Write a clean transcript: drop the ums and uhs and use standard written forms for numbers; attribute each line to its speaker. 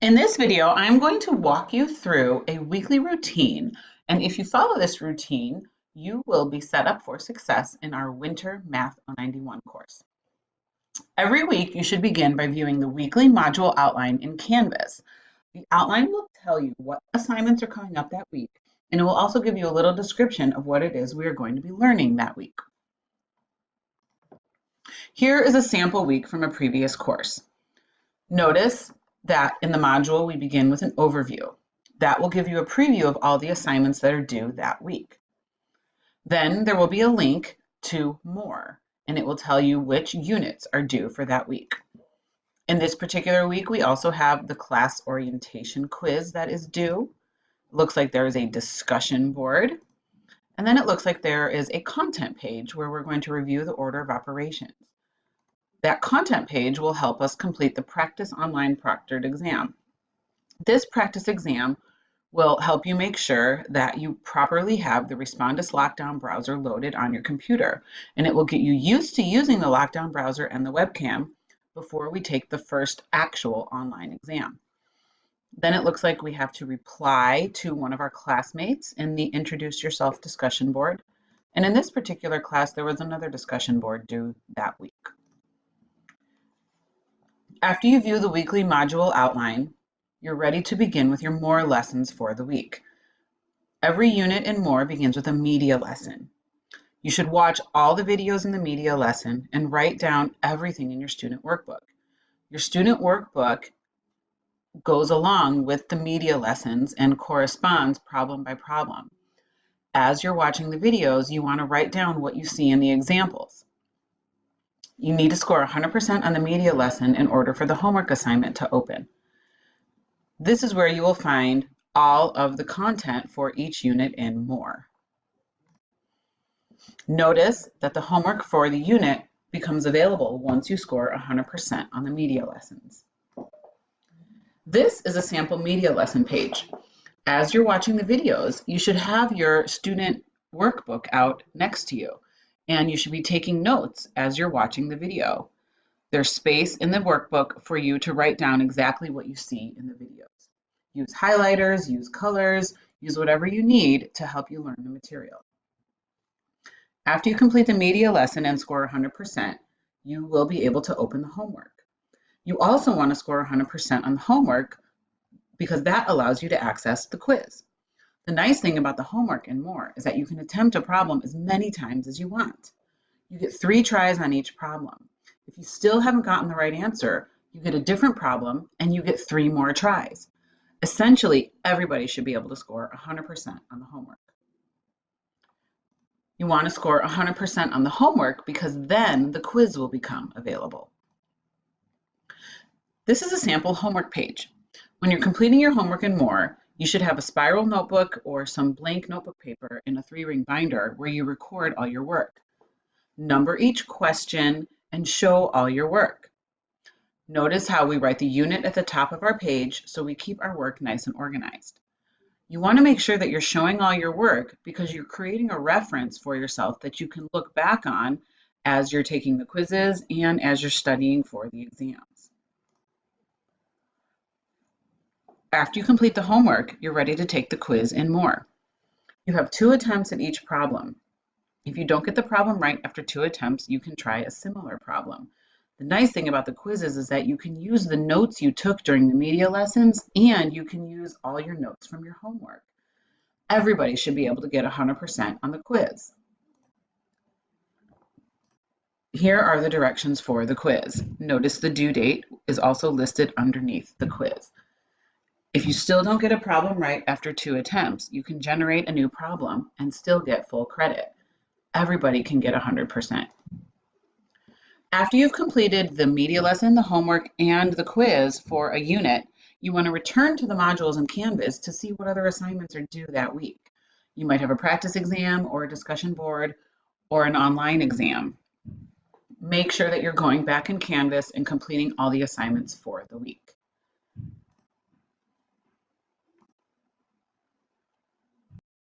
Speaker 1: In this video, I'm going to walk you through a weekly routine, and if you follow this routine, you will be set up for success in our winter Math 091 course. Every week, you should begin by viewing the weekly module outline in Canvas. The outline will tell you what assignments are coming up that week, and it will also give you a little description of what it is we are going to be learning that week. Here is a sample week from a previous course. Notice that in the module, we begin with an overview. That will give you a preview of all the assignments that are due that week. Then there will be a link to more, and it will tell you which units are due for that week. In this particular week, we also have the class orientation quiz that is due. It looks like there is a discussion board, and then it looks like there is a content page where we're going to review the order of operations. That content page will help us complete the Practice Online Proctored exam. This practice exam will help you make sure that you properly have the Respondus Lockdown browser loaded on your computer, and it will get you used to using the Lockdown browser and the webcam before we take the first actual online exam. Then it looks like we have to reply to one of our classmates in the Introduce Yourself discussion board, and in this particular class, there was another discussion board due that week. After you view the weekly module outline, you're ready to begin with your more lessons for the week. Every unit in more begins with a media lesson. You should watch all the videos in the media lesson and write down everything in your student workbook. Your student workbook goes along with the media lessons and corresponds problem by problem. As you're watching the videos, you want to write down what you see in the examples. You need to score 100% on the media lesson in order for the homework assignment to open. This is where you will find all of the content for each unit in more. Notice that the homework for the unit becomes available once you score 100% on the media lessons. This is a sample media lesson page. As you're watching the videos, you should have your student workbook out next to you, and you should be taking notes as you're watching the video. There's space in the workbook for you to write down exactly what you see in the videos. Use highlighters, use colors, use whatever you need to help you learn the material. After you complete the media lesson and score 100%, you will be able to open the homework. You also want to score 100% on the homework because that allows you to access the quiz. The nice thing about the homework and more is that you can attempt a problem as many times as you want. You get 3 tries on each problem. If you still haven't gotten the right answer, you get a different problem and you get 3 more tries. Essentially, everybody should be able to score 100% on the homework. You want to score 100% on the homework because then the quiz will become available. This is a sample homework page. When you're completing your homework and more, you should have a spiral notebook or some blank notebook paper in a 3-ring binder where you record all your work. Number each question and show all your work. Notice how we write the unit at the top of our page so we keep our work nice and organized. You want to make sure that you're showing all your work because you're creating a reference for yourself that you can look back on as you're taking the quizzes and as you're studying for the exams. After you complete the homework, you're ready to take the quiz and more. You have 2 attempts at each problem. If you don't get the problem right after 2 attempts, you can try a similar problem. The nice thing about the quizzes is that you can use the notes you took during the media lessons and you can use all your notes from your homework. Everybody should be able to get 100% on the quiz. Here are the directions for the quiz. Notice the due date is also listed underneath the quiz. If you still don't get a problem right after 2 attempts, you can generate a new problem and still get full credit. Everybody can get 100%. After you've completed the media lesson, the homework, and the quiz for a unit, you want to return to the modules in Canvas to see what other assignments are due that week. You might have a practice exam or a discussion board or an online exam. Make sure that you're going back in Canvas and completing all the assignments for the week.